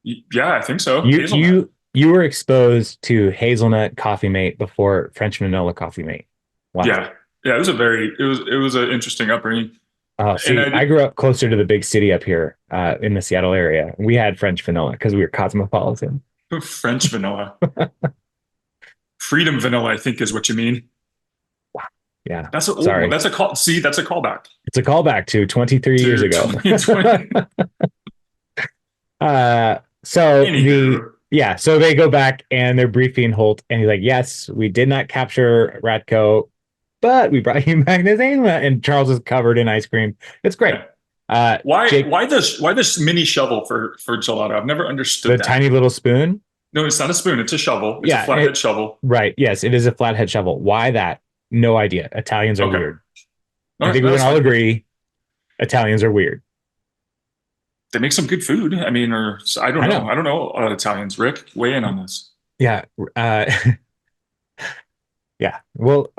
Yeah, I think so. You Hazelnut. you were exposed to hazelnut coffee mate before French vanilla coffee mate. Wow. Yeah, yeah. It was an interesting upbringing. See, I grew up closer to the big city up here, in the Seattle area. We had French vanilla because we were cosmopolitan. French vanilla, freedom vanilla, I think is what you mean. Yeah. That's a Sorry. that's a call. See, that's a callback It's a callback to 23 years to ago. 2020. So Anywho. so they go back and they're briefing Holt, and he's like, yes, we did not capture Ratko, but we brought him back to Zayla. And Charles is covered in ice cream. It's great. Why this mini shovel for gelato? I've never understood the that. tiny little spoon? No, it's not a spoon. It's a shovel. It's a flathead shovel. Right. Yes, it is a flathead shovel. Why that? No idea. Italians are weird. I think we can all agree Italians are weird. They make some good food. I mean, or I don't know. I don't know Italians. Rick, weigh in on this. Yeah. Yeah. Well,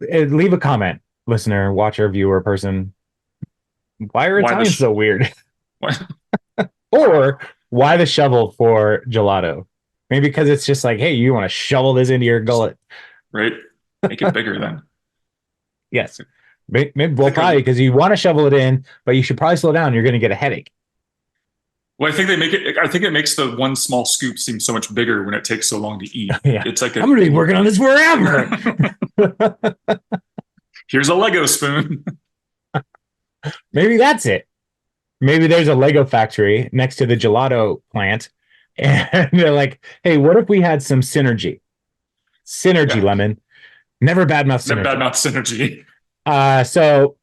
leave a comment, listener, watcher, viewer, person. Why are Italians so weird? Or why the shovel for gelato? Maybe because it's just like, hey, you want to shovel this into your gullet, right? Make it bigger then. Yes. Maybe, well, probably because you want to shovel it in, but you should probably slow down. You're going to get a headache. Well, I think it makes the one small scoop seem so much bigger when it takes so long to eat. Yeah. It's like I'm going to be working on this forever. Here's a Lego spoon. Maybe that's it. Maybe there's a Lego factory next to the gelato plant, and they're like, hey, what if we had some synergy? Synergy, Yeah. Lemon. Never badmouth The Synergy. badmouth synergy. So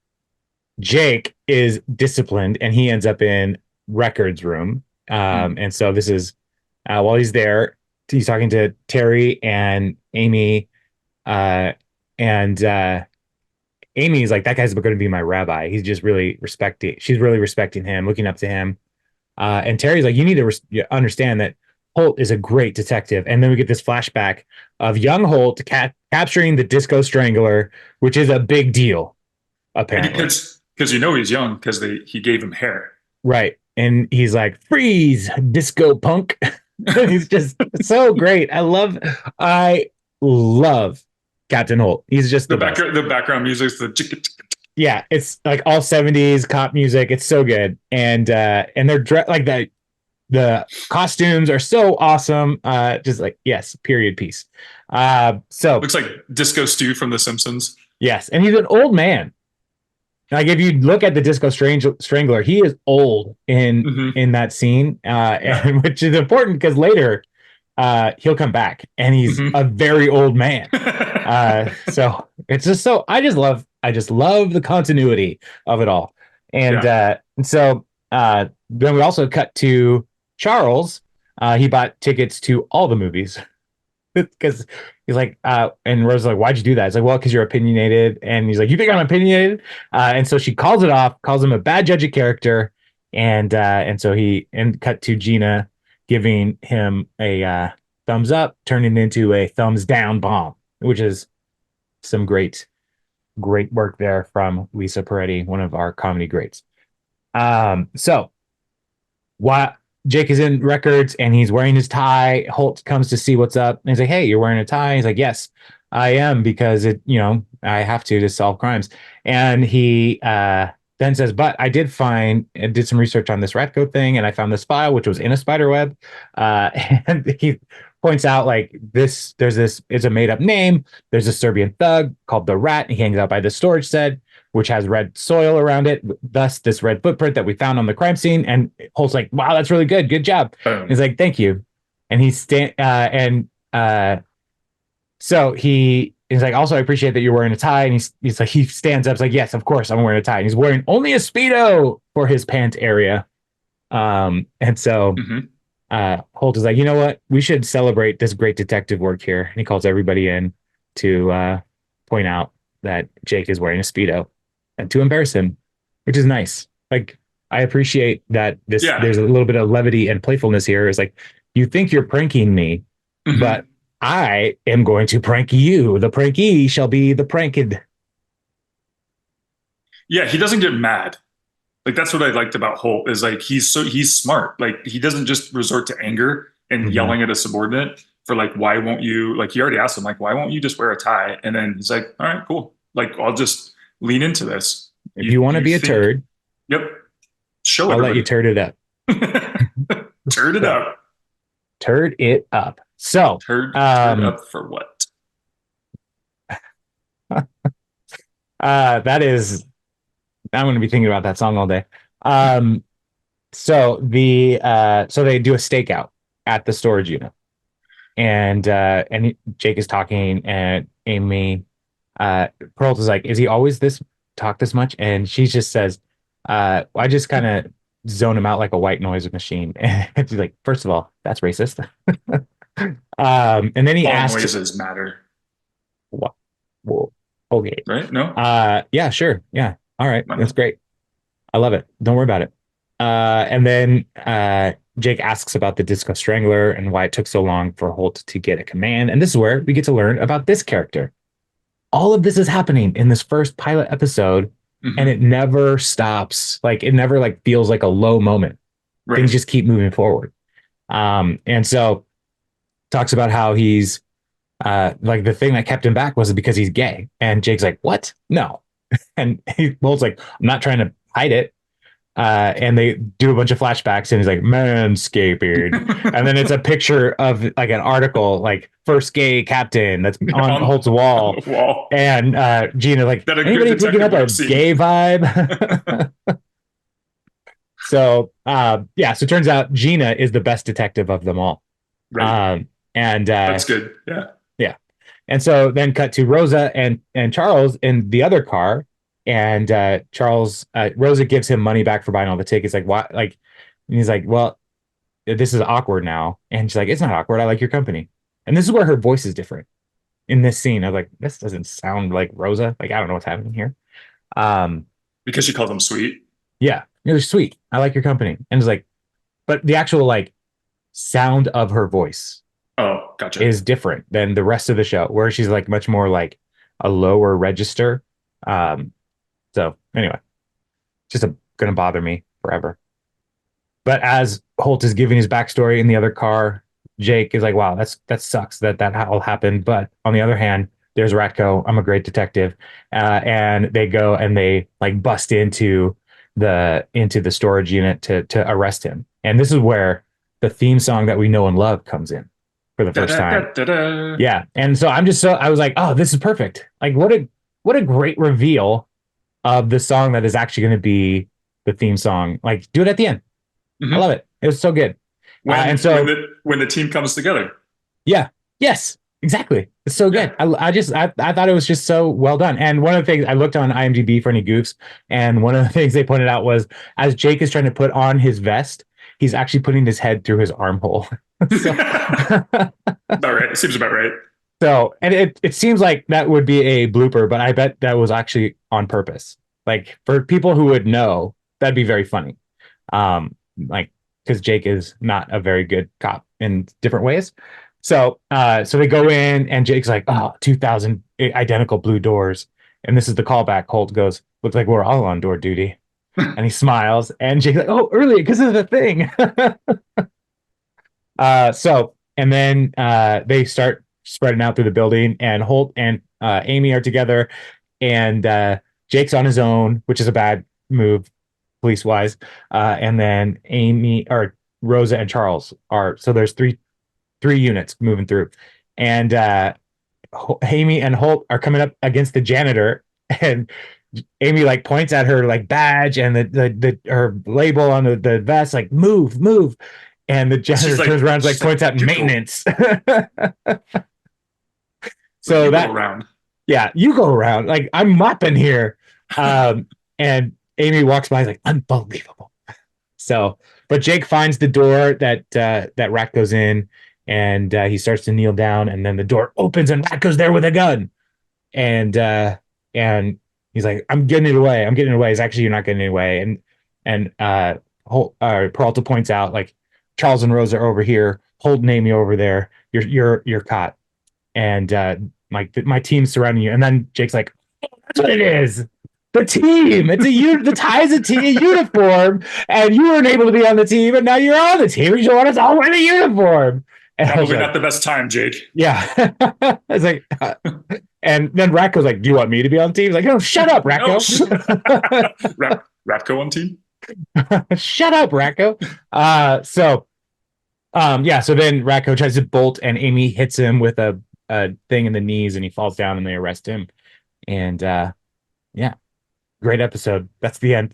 Jake is disciplined and he ends up in records room. Mm. And so this is while he's there, he's talking to Terry and Amy. Uh, and Amy's like, that guy's going to be my rabbi. He's just really respecting, she's really respecting him, looking up to him. And Terry's like, you need to understand that Holt is a great detective. And then we get this flashback of young Holt capturing the Disco Strangler, which is a big deal, And apparently. because he's young because he gave him hair. Right. And he's like, freeze, disco punk. He's just so great. I love Captain Holt. He's just the best. The background music is the chicka, chicka, Yeah, it's like all 70s cop music. It's so good. And they're like the costumes are so awesome. Just like, yes, period piece. So looks like Disco Stew from The Simpsons. yes, and he's an old man. Like if you look at the Disco Strangler, he is old in that scene, and which is important because later he'll come back and he's a very old man. So it's just so I just love the continuity of it all. And so then we also cut to Charles. He bought tickets to all the movies because he's like, and Rose's like, why'd you do that? It's like, well, because you're opinionated. And he's like, you think I'm opinionated? And so she calls it off, calls him a bad judge of character. And so cut to Gina giving him a thumbs up, turning into a thumbs down bomb, which is some great work there from Lisa Peretti, one of our comedy greats. So what Jake is in records and he's wearing his tie. Holt comes to see what's up. And he's like, hey, you're wearing a tie? He's like, yes, I am because I have to solve crimes. And he then says, but I did some research on this Ratco thing and I found this file, which was in a spider web. And he points out like it's a made up name. There's a Serbian thug called the Rat. And he hangs out by the storage shed, which has red soil around it, thus this red footprint that we found on the crime scene. And Holt's like, wow, that's really good. Good job. He's like, thank you. And so he's like, also, I appreciate that you're wearing a tie. And he's like, he stands up. He's like, yes, of course, I'm wearing a tie. And he's wearing only a Speedo for his pant area. And so Holt is like, you know what? We should celebrate this great detective work here. And he calls everybody in to point out that Jake is wearing a Speedo and to embarrass him, which is nice. Like, I appreciate that there's a little bit of levity and playfulness here. It's like, you think you're pranking me, but I am going to prank you. The prankee shall be the pranked. Yeah, he doesn't get mad. Like that's what I liked about Holt is like he's smart. Like he doesn't just resort to anger and yelling at a subordinate for like, why won't you, like he already asked him, like, why won't you just wear a tie? And then he's like, all right, cool. Like I'll just lean into this. If you want to be a turd, yep. I'll let you turd it up. Turd it up. Turd it up. So turd up for what? That is, I'm going to be thinking about that song all day. So they do a stakeout at the storage unit, and Jake is talking, and Amy, Peralta is like, is he always talk this much? And she just says, I just kind of zone him out like a white noise machine. And she's like, first of all, that's racist. And then he asked, noises matter. What? Whoa. Okay. Right? No. Yeah, sure. Yeah. All right. That's great. I love it. Don't worry about it. And then Jake asks about the Disco Strangler and why it took so long for Holt to get a command. And this is where we get to learn about this character. All of this is happening in this first pilot episode, and it never stops. Like it never like feels like a low moment. Right. Things just keep moving forward. And so talks about how he's like the thing that kept him back was because he's gay. And Jake's like, what? No. And Holt's like, I'm not trying to hide it. And they do a bunch of flashbacks and he's like, manscaping. And then it's a picture of like an article, like first gay captain that's on Holt's wall. And Gina, like, anybody picking up a gay vibe? So so it turns out Gina is the best detective of them all. Right. And that's good. Yeah. Yeah. And so then cut to Rosa and Charles in the other car, and Charles Rosa gives him money back for buying all the tickets. Like why? Like, and he's like, well, this is awkward now, and she's like, it's not awkward. I like your company. And this is where her voice is different in this scene. I was like, this doesn't sound like Rosa. Like I don't know what's happening here. Um, Because she calls him sweet. yeah, you're sweet. I like your company, and it's like, but the actual like sound of her voice Oh, gotcha. is different than the rest of the show, where she's like much more like a lower register. Um, so anyway, gonna bother me forever. But as Holt is giving his backstory in the other car, Jake is like, "Wow, that sucks that all happened." But on the other hand, there's Ratko. I'm a great detective, and they go and they like bust into the storage unit to arrest him. And this is where the theme song that we know and love comes in for the Da, first da, da, time. da, da. Yeah, and so I was like, "Oh, this is perfect! Like, what a great reveal of the song that is actually going to be the theme song. Like, do it at the end. I love Hmm. it. It was so good. And When so, the team comes together. yeah, yes, exactly. It's so Yeah. good. I thought it was just so well done. And one of the things I looked on IMDb for any goofs, and one of the things they pointed out was as Jake is trying to put on his vest, he's actually putting his head through his armhole. so, About right. Seems about right. and it seems like that would be a blooper, but I bet that was actually on purpose. Like for people who would know, that'd be very funny. Like because Jake is not a very good cop in different ways. So they go in and Jake's like, oh, 2000 identical blue doors. And this is the callback. Holt goes, looks like we're all on door duty. And he smiles. And Jake's like, oh, earlier, because of the thing. And then they start spreading out through the building, and Holt and Amy are together, and Jake's on his own, which is a bad move police wise. And then Amy or Rosa and Charles are so there's three units moving through, and Amy and Holt are coming up against the janitor, and Amy like points at her like badge and the her label on the vest, like move, move. And the janitor turns around and like she's like, points at you go, maintenance. like So you go that around. yeah, you go around. Like I'm mopping here. And Amy walks by like unbelievable. So but Jake finds the door that Rat goes in, and he starts to kneel down, and then the door opens and Rat goes there with a gun. And he's like, I'm getting it away. I'm getting it away. He's actually, you're not getting it away. And Peralta points out like Charles and Rose are over here, holding Amy over there. You're caught. And my team's surrounding you. And then Jake's like, that's what it is. The team. The tie is a uniform, and you weren't able to be on the team, and now you're on the team. You want us all wear the uniform. And I was Probably like, not the best time, Jake. yeah. I was like, and then Ratko's like, "Do you want me to be on the team?" He's like, "No, shut up, No. Ratko. Ratco on team. Shut up, Ratko." Yeah. So then Ratko tries to bolt, and Amy hits him with a thing in the knees, and he falls down, and they arrest him. And yeah, great episode. That's the end.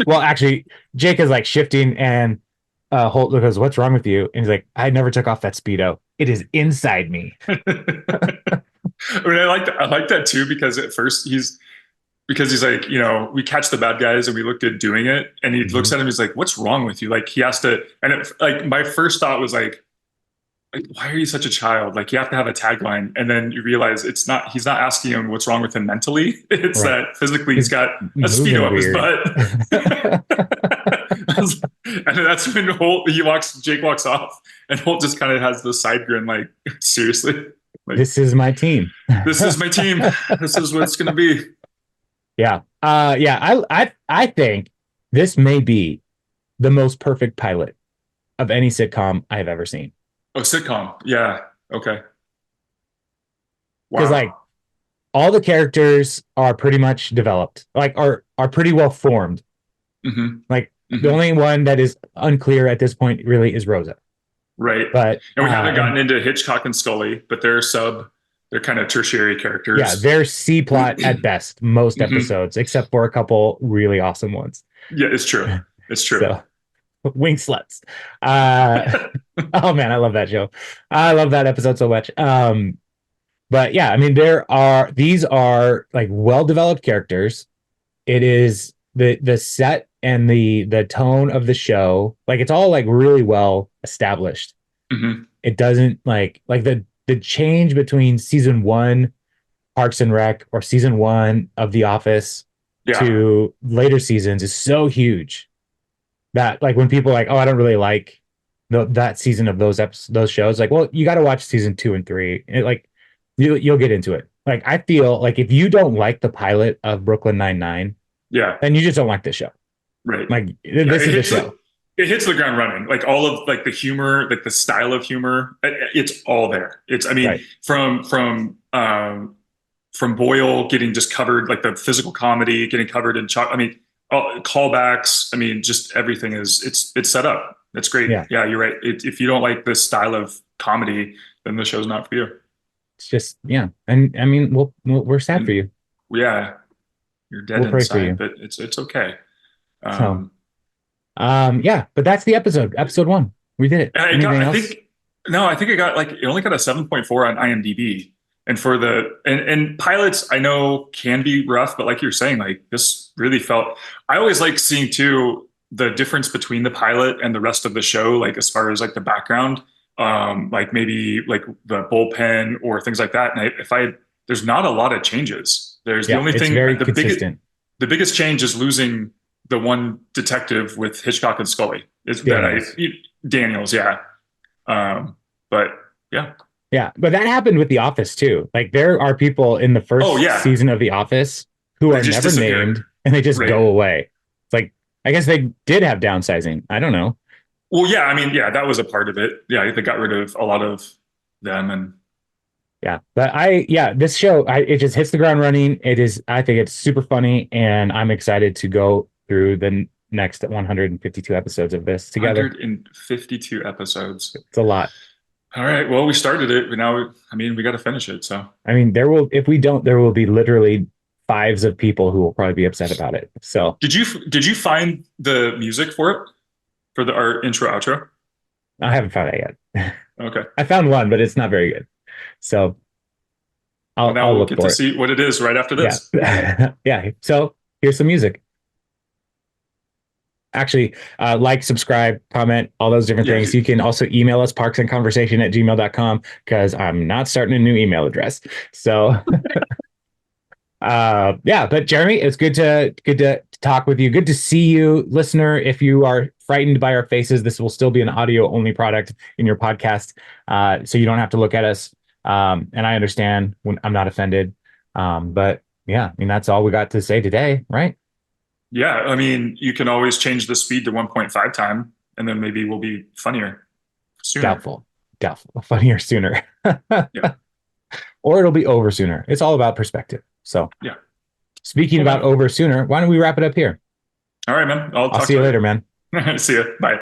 Well, actually, Jake is like shifting, and Holt goes, "What's wrong with you?" And he's like, "I never took off that speedo. It is inside me." I mean, I like that too because at first he's like, we catch the bad guys and we look good doing it, and he looks Mhm. at him, he's like, "What's wrong with you?" Like he has to, and like my first thought was like, why are you such a child? Like you have to have a tagline, and then you realize it's not. He's not asking him what's wrong with him mentally. It's Right. that physically he's He's got a speedo moving up his weird. butt. And then that's when Jake walks off, and Holt just kind of has the side grin, like seriously, like This is my team. this is my team. This is what it's gonna be. Yeah. Yeah. I think this may be the most perfect pilot of any sitcom I have ever seen. Oh, sitcom. Yeah. Okay. Because like Wow. all the characters are pretty much developed, like are pretty well formed. Hmm. Like the Hmm. only one that is unclear at this point really is Rosa. Right. But And we haven't gotten and into Hitchcock and Scully, but they're kind of tertiary yeah, characters. they're C plot at best most Hmm. episodes, except for a couple really awesome ones. Yeah, it's true. It's true. So wing sluts. Uh oh man, I love that show. I love that episode so much. But yeah, I mean, these are like well-developed characters. It is the set and the tone of the show, like it's all like really well established. Hmm. It doesn't like the change between season one Parks and Rec or season one of The Office Yeah. to later seasons is so huge that like when people are like, oh, I don't really like that season of those shows, like, well, you got to watch season two and three. Like you'll get into it. Like I feel like if you don't like the pilot of Brooklyn Nine-Nine, Yeah. then you just don't like the show. Right. Like Yeah. this is the show. It hits the ground running. Like all of like the humor, like the style of humor, it's all there. It's, I mean, Right. from Boyle getting just covered, like the physical comedy getting covered in I mean, all, callbacks. I mean, just everything is it's set up. It's great. Yeah. Yeah, you're right. If you don't like this style of comedy, then the show's not for you. It's just yeah. And I mean, we're sad for And you. yeah, you're dead We'll pray for inside, you. but it's okay. So Um, yeah, but that's the episode one. We did it. it got, Anything I else? think, no, I think it got like, it only got a 7.4 on IMDb. And for and pilots, I know can be rough, but like you're saying, like this really felt, I always like seeing too, the difference between the pilot and the rest of the show, like as far as like the background, like maybe like the bullpen or things like that. And there's not a lot of changes. There's the Yeah, only it's thing, very consistent. the biggest change is losing the one detective with Hitchcock and Scully. Is that Daniels. Daniels, yeah. But yeah. Yeah, but that happened with The Office too. Like there are people in the Oh first yeah. season of The Office who They are just never disappear. named and they just Right. go away. It's like I guess they did have downsizing. I don't know. Well, yeah, I mean, yeah, that was a part of it. Yeah, they got rid of a lot of them and Yeah, but this show, it just hits the ground running. I think it's super funny, and I'm excited to go through the next 152 episodes of this together. 152 episodes. It's a lot. All right. Well, we started it, but now, I mean, we got to finish it. So, I mean, if we don't, there will be literally fives of people who will probably be upset about it. So did you find the music for it for the our intro outro? I haven't found it yet. Okay. I found one, but it's not very good. So Well, now I'll we'll look get for to it. see what it is right after this. Yeah. Yeah. So here's some music. Actually, like, subscribe, comment, all those different Yeah. things. You can also email us parksandconversation@gmail.com because I'm not starting a new email address. So yeah, but Jeremy, it's good to talk with you. Good to see you, listener. If you are frightened by our faces, this will still be an audio only product in your podcast. So you don't have to look at us. And I understand when I'm not offended. But yeah, I mean, that's all we got to say today, right? Yeah. I mean, you can always change the speed to 1.5 time, and then maybe we'll be funnier sooner. Doubtful. Funnier sooner. Yeah. Or it'll be over sooner. It's all about perspective. So Yeah. speaking Cool, about man. over sooner, why don't we wrap it up here? All right, man. I'll I'll talk see to you you later, man. later. See ya. Bye.